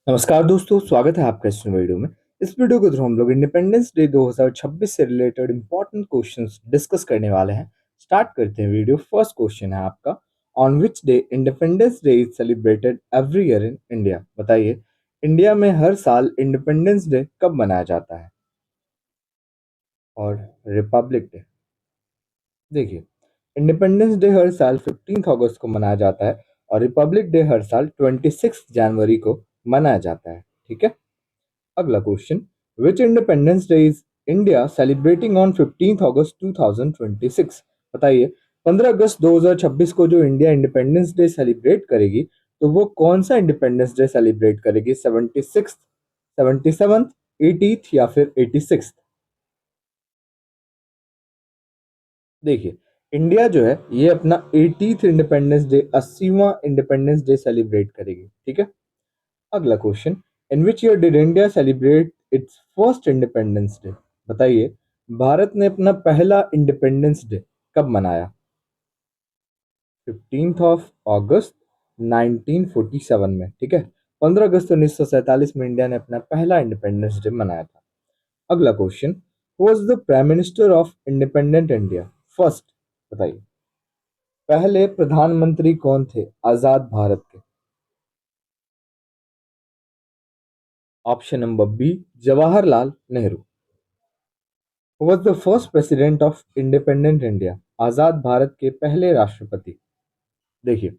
नमस्कार दोस्तों, स्वागत है आपका इस वीडियो में। इस वीडियो के थ्रू हम लोग इंडिपेंडेंस डे 2026 से रिलेटेड इंपॉर्टेंट क्वेश्चंस डिस्कस करने वाले हैं। स्टार्ट करते हैं वीडियो। फर्स्ट क्वेश्चन है आपका, on which day independence day is celebrated every year in India. बताइए, इंडिया में हर साल इंडिपेंडेंस डे कब मनाया जाता है? और रिपब्लिक डे। देखिए, इंडिपेंडेंस डे हर साल 15 अगस्त को मनाया जाता है और रिपब्लिक डे हर साल 26 जनवरी को मनाया जाता है। ठीक है। अगला question, which independence day is India celebrating on 15 अगस्त 2026। बताइए, 15 अगस्त 2026 को जो इंडिया इंडिपेंडेंस डे सेलिब्रेट करेगी, तो वो कौन सा इंडिपेंडेंस डे सेलिब्रेट करेगी? 76, 77, 80th या फिर 86? देखिए, इंडिया जो है ये अपना 80th इंडिपेंडेंस डे, 80वां इंडिपेंडेंस डे सेलिब्रेट करेगी। ठीक है। अगला question, in which year did India celebrate its first independence day. बताइए, भारत ने अपना पहला इंडिपेंडेंस डे कब मनाया? 15 अगस्त 1947 में। ठीक है। 15 अगस्त 1947 में इंडिया ने अपना पहला इंडिपेंडेंस डे मनाया था। अगला question, was the prime minister of independent India first. बताइए, पहले प्रधानमंत्री कौन थे आजाद भारत के? Option number B, Jawaharlal Nehru. Was the first president of independent India. आजाद भारत के पहले राष्ट्रपति। देखिए,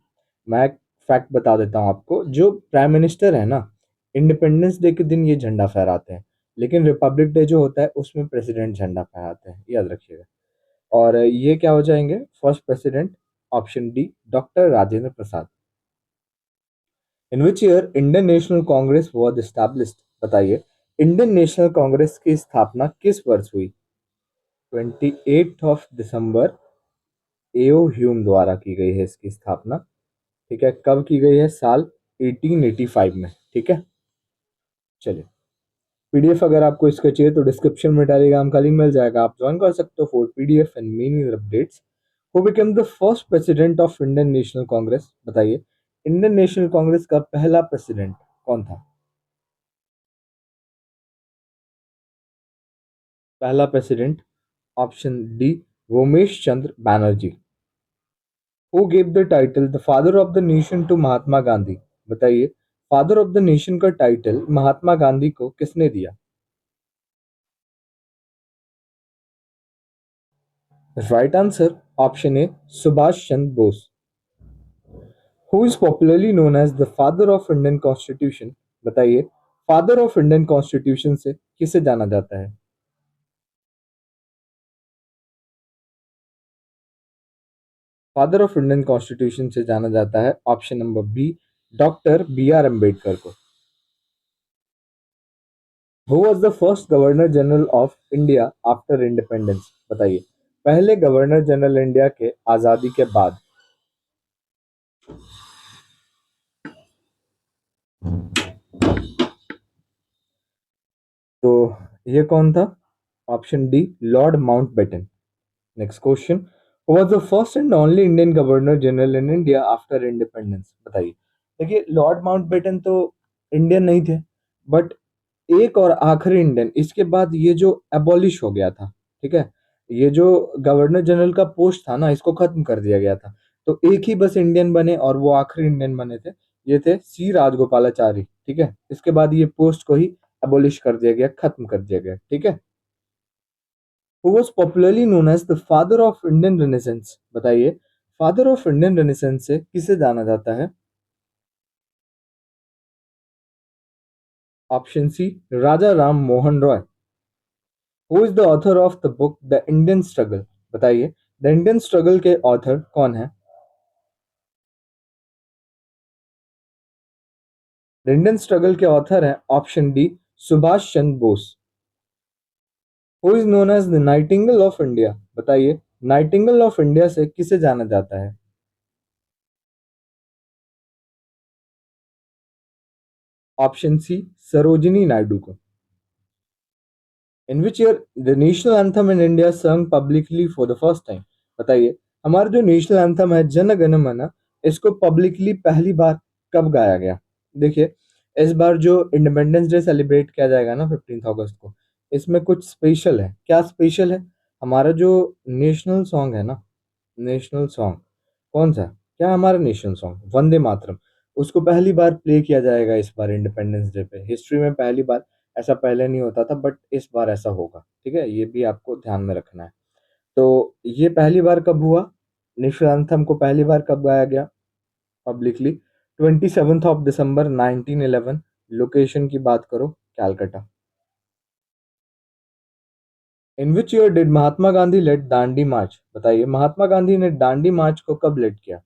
मैं एक फैक्ट बता देता हूँ आपको। जो प्राइम मिनिस्टर है ना, इंडिपेंडेंस डे के दिन ये झंडा फहराते हैं, लेकिन रिपब्लिक डे जो होता है उसमें प्रेसिडेंट झंडा फहराते हैं, याद रखिएगा। और ये क्या हो जाएंगे first president? Option D, doctor Rajendra Prasad. In which year Indian national Congress was established. बताइए, इंडियन नेशनल कांग्रेस की स्थापना किस वर्ष हुई? 28 दिसंबर एओ ह्यूम द्वारा की गई है इसकी स्थापना। ठीक है। कब की गई है? साल 1885 में। ठीक है। चलिए, पीडीएफ अगर आपको इसका चाहिए तो डिस्क्रिप्शन में टेलीग्राम का लिंक मिल जाएगा, आप ज्वाइन कर सकते हो for PDF and many updates. Who became the first president of Indian national Congress. बताइए, इंडियन नेशनल कांग्रेस का पहला प्रेसिडेंट कौन था? पहला president, option D, Romesh Chandra Banerjee. Who give the title the father of the nation to Mahatma Gandhi. बताइए, फादर ऑफ द नेशन का title Mahatma Gandhi को किसने दिया? Right answer, option A, Subhash Chandra Bose. Who is popularly known as the father of Indian constitution. बताइए, father of Indian constitution से किसे जाना जाता है? फादर ऑफ इंडियन कॉन्स्टिट्यूशन से जाना जाता है, option number B, doctor B R Ambedkar को। Who was the first governor general of India after independence. बताइए, पहले गवर्नर जनरल इंडिया के आजादी के बाद। तो ये कौन था? Option D, Lord Mountbatten. Next question, who was the first and only Indian governor general in India after independence. बताइए, देखिए लॉर्ड माउंटबेटन तो इंडियन नहीं थे, बट एक और आखिरी इंडियन, इसके बाद ये जो एबॉलिश हो गया था। ठीक है। ये जो गवर्नर जनरल का पोस्ट था ना, इसको खत्म कर दिया गया था। तो एक ही बस इंडियन बने और वो आखिरी इंडियन बने थे, ये थे सी राजगोपालाचारी। ठीक है। इसके बाद ये पोस्ट को ही एबॉलिश कर दिया गया, खत्म कर दिया गया। ठीक है। who was popularly known as the father of Indian Renaissance। बताइए, फादर ऑफ इंडियन रेनेसेंस से किसे जाना जाता है? Option C, Raja Ram Mohan Roy. Who is the author of the book the Indian struggle. बताइए, द इंडियन स्ट्रगल के ऑथर कौन है? द इंडियन स्ट्रगल के ऑथर है, option D, Subhash Chandra Bose. Who is known as the nightingale of India. बताइए, नाइटिंगेल ऑफ इंडिया से किसे जाना जाता है? ऑप्शन सी, सरोजिनी नायडू को। In which year the national anthem in India sung publicly for the first time. बताइए, हमारा जो नेशनल एंथम है जन गण मन, इसको पब्लिकली पहली बार कब गाया गया? देखिए, इस बार जो इंडिपेंडेंस डे सेलिब्रेट किया जाएगा ना 15 अगस्त को, इसमें कुछ स्पेशल है। क्या स्पेशल है? हमारा जो नेशनल सॉन्ग है ना, नेशनल सॉन्ग कौन सा है? क्या हमारा नेशनल सॉन्ग वंदे मातरम, उसको पहली बार प्ले किया जाएगा इस बार इंडिपेंडेंस डे पे। हिस्ट्री में पहली बार, ऐसा पहले नहीं होता था बट इस बार ऐसा होगा, ठीक है, ये भी आपको ध्यान में रखना है। तो ये पहली बार कब हुआ? नेशनल एंथम को पहली बार कब गाया गया पब्लिकली? 27 दिसंबर 1911। लोकेशन की बात करो, Calcutta. In which year did Mahatma Gandhi led Dandi march? बताइए, महात्मा गांधी ने दांडी मार्च को कब लेड किया?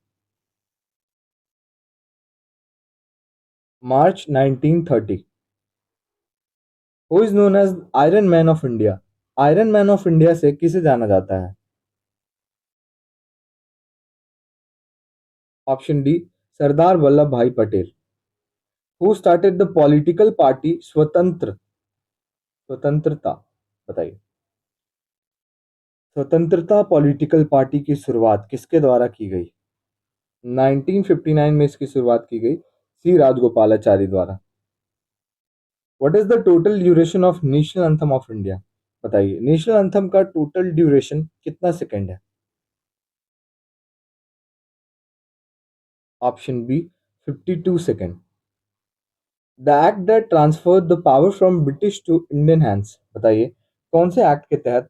March 1930। Who is known as iron man of India? Iron man of India से किसे जाना जाता है? ऑप्शन डी, सरदार वल्लभ भाई Patel. Who started the political party स्वतंत्रता? बताइए, स्वतंत्रता पॉलिटिकल पार्टी की शुरुआत किसके द्वारा की गई? 1959 में इसकी शुरुआत की गई, सी राजगोपालाचारी द्वारा। What is the total duration of national anthem of India? बताइए, नेशनल एंथम का टोटल ड्यूरेशन कितना सेकंड है? Option B, 52 second. The act that transfer the power from British to Indian hands? बताइए, कौन से एक्ट के तहत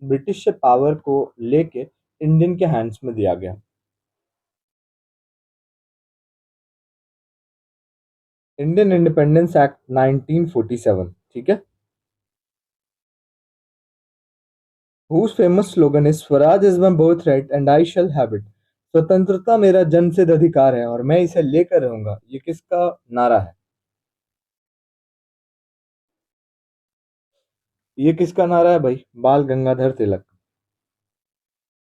ब्रिटिश से पावर को लेके इंडियन के हैंड्स में दिया गया? इंडियन इंडिपेंडेंस एक्ट 1947, ठीक है। Whose famous slogan is Swaraj is my birth right and I shall have it? स्वतंत्रता मेरा जन्मसिद्ध अधिकार है और मैं इसे लेकर रहूंगा, ये किसका नारा है? ये किसका नारा है भाई? Bal Gangadhar Tilak.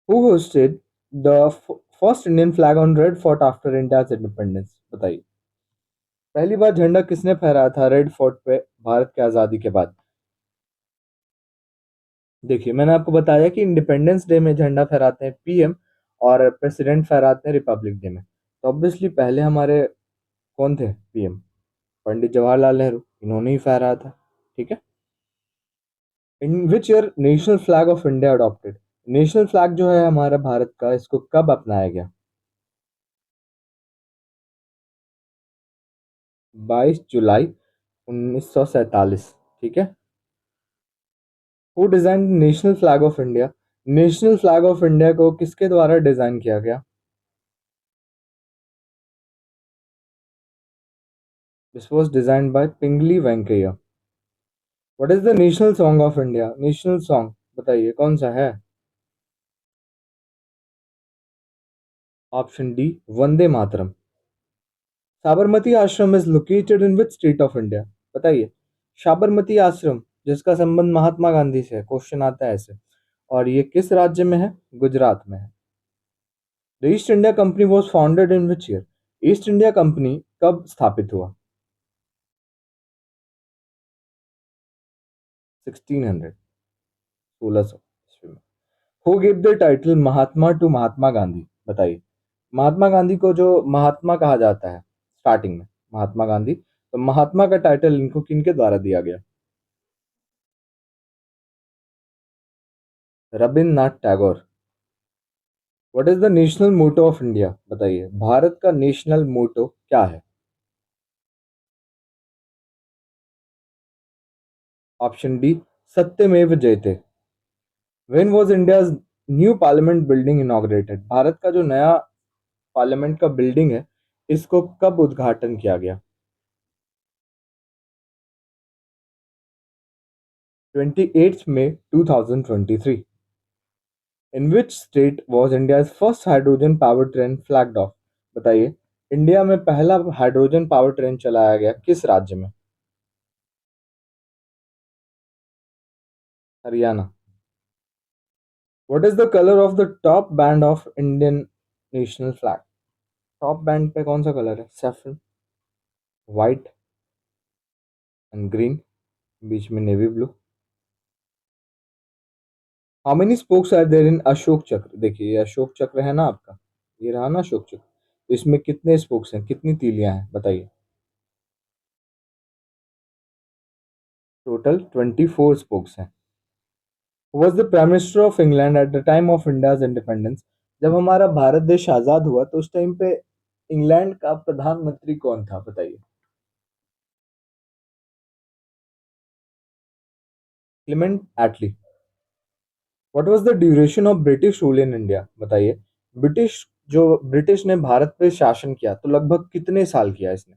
Who hoisted the first Indian flag on Red Fort after India's independence? बताइए, पहली बार झंडा किसने फहराया था रेड फोर्ट पे भारत की आजादी के बाद? देखिए, मैंने आपको बताया कि इंडिपेंडेंस डे में झंडा फहराते हैं पीएम और प्रेसिडेंट फहराते हैं रिपब्लिक डे में। तो ऑब्वियसली पहले हमारे कौन थे पीएम? पंडित जवाहरलाल नेहरू, इन्होंने ही फहराया था, ठीक है। In which year national flag of India adopted? National flag जो है हमारा भारत का, इसको कब अपनाया गया? 22 जुलाई 1947, ठीक है। Who design national flag of India? National flag of India को किसके द्वारा डिजाइन किया गया? This was design by Pingali Venkaiah. What is the national song of India? National song बताइए कौन सा है? Option D, Vande Mataram. साबरमती आश्रम is located in which state of India? बताइए, साबरमती आश्रम जिसका संबंध महात्मा गांधी से है, क्वेश्चन आता है ऐसे, और ये किस राज्य में है? गुजरात में है। The East India Company was founded in which year? East India Company कब स्थापित हुआ? 1600, 1600 में। Who give the title Mahatma to Mahatma Gandhi? बताइए, महात्मा गांधी को जो महात्मा कहा जाता है स्टार्टिंग में, महात्मा गांधी, तो महात्मा का टाइटल इनको किनके द्वारा दिया गया? Rabindranath Tagore. What is the national motto of India? बताइए, भारत का नेशनल मोटो क्या है? ऑप्शन डी, सत्यमेव जयते। When was India's new parliament building inaugurated? Bharat का जो नया पार्लियामेंट का बिल्डिंग है, इसको कब उद्घाटन किया गया? 28 मई 2023। In which state was India's first hydrogen power train flagged off? बताइए, इंडिया में पहला हाइड्रोजन पावर ट्रेन चलाया गया किस राज्य में? Haryana. What is the colour of the top band of Indian national flag? Top band पे कौन सा कलर है? सैफरन, व्हाइट एंड ग्रीन, बीच में navy blue. How many spokes are there in Ashok Chakra? देखिए, ये अशोक चक्र है ना आपका, ये रहा ना अशोक चक्र, तो इसमें कितने स्पोक्स हैं, कितनी तीलियां हैं? बताइए। टोटल 24 स्पोक्स हैं। Was the prime minister of England at the time of India's independence. जब हमारा भारत देश आजाद हुआ तो उस टाइम पे इंग्लैंड का प्रधानमंत्री कौन था, बताइए। Clement Attlee. What was the duration of British rule in India, बताइए। ब्रिटिश ने भारत पे शासन किया तो लगभग कितने साल किया इसने।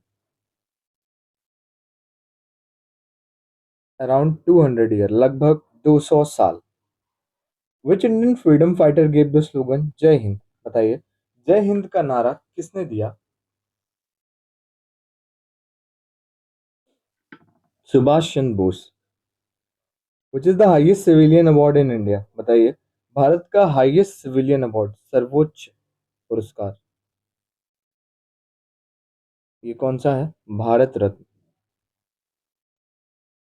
अराउंड 200 ईयर, लगभग 200 साल। Which Indian freedom fighter gave the slogan Jai Hind, बताइए। जय हिंद का नारा किसने दिया। Subhash Chandra Bose. Which is the highest civilian award in India, बताइए। भारत का हाईएस्ट सिविलियन अवार्ड, सर्वोच्च पुरस्कार, ये कौन सा है। Bharat Ratna.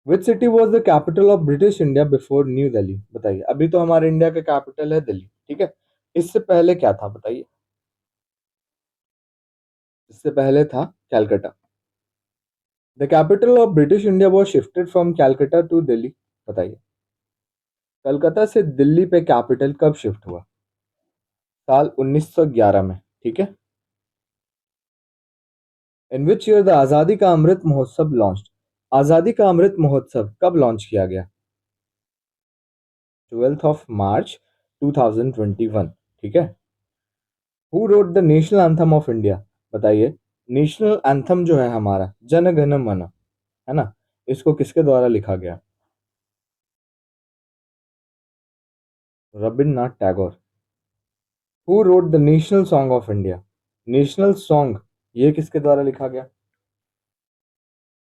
Which city was the capital of British India before New Delhi, बताइए। अभी तो हमारे इंडिया का कैपिटल है दिल्ली, ठीक है। इससे पहले क्या था, बताइए। इससे पहले था Calcutta. The capital of British India was shifted from Calcutta to Delhi, बताइए। कलकत्ता से दिल्ली पे कैपिटल कब शिफ्ट हुआ। साल 1911 में, ठीक है। इन विच ईयर द आजादी का अमृत महोत्सव लॉन्च। आजादी का अमृत महोत्सव कब लॉन्च किया गया। 12 मार्च 2021, ठीक है। Who wrote the national anthem of India, बताइए। नेशनल एंथम जो है हमारा जन गण मन, है ना, इसको किसके द्वारा लिखा गया। Rabindranath Tagore. Who wrote the national song of India. National song ये किसके द्वारा लिखा गया।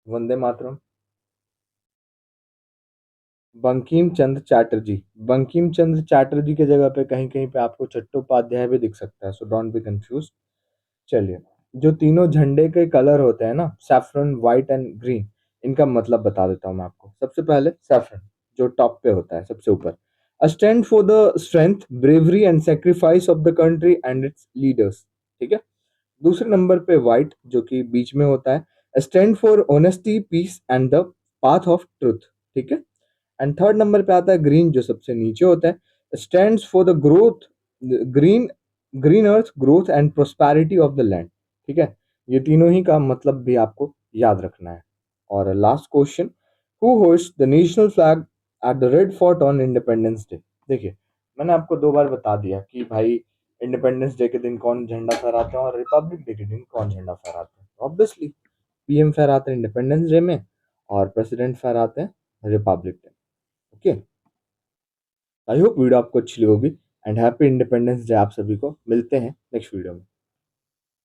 वंदे मातरम। बंकिम चंद्र चैटर्जी। बंकिम चंद्र चैटर्जी के जगह पे कहीं कहीं पे आपको चट्टोपाध्याय भी दिख सकता है, सो डोंट बी कंफ्यूज। चलिए, जो तीनों झंडे के कलर होते हैं ना, सैफरन, व्हाइट एंड ग्रीन, इनका मतलब बता देता हूँ मैं आपको। सबसे पहले सैफरन, जो टॉप पे होता है सबसे ऊपर, a stand for the strength, bravery and sacrifice of the country and it's leaders, ठीक है। दूसरे नंबर पे व्हाइट, जो कि बीच में होता है, stand for honesty, peace and the path of truth, ठीक है। एंड थर्ड नंबर पे आता है ग्रीन, जो सबसे नीचे होता है, stands for the growth, green, green earth, growth and prosperity of the land, ठीक है। ये तीनों ही का मतलब भी आपको याद रखना है। और last question, who hoist the national flag at the red fort on independence day. देखिए, मैंने आपको 2 बार बता दिया कि भाई इंडिपेंडेंस डे के दिन कौन झंडा फहराते हैं और रिपब्लिक डे के दिन कौन झंडा फहराते हैं। ऑब्वियसली पीएम फहराते हैं इंडिपेंडेंस डे में और प्रेसिडेंट फहराते हैं Republic day. Okay, I hope video आपको अच्छी लगी होगी एंड हैप्पी इंडिपेंडेंस डे आप सभी को। मिलते हैं नेक्स्ट वीडियो में।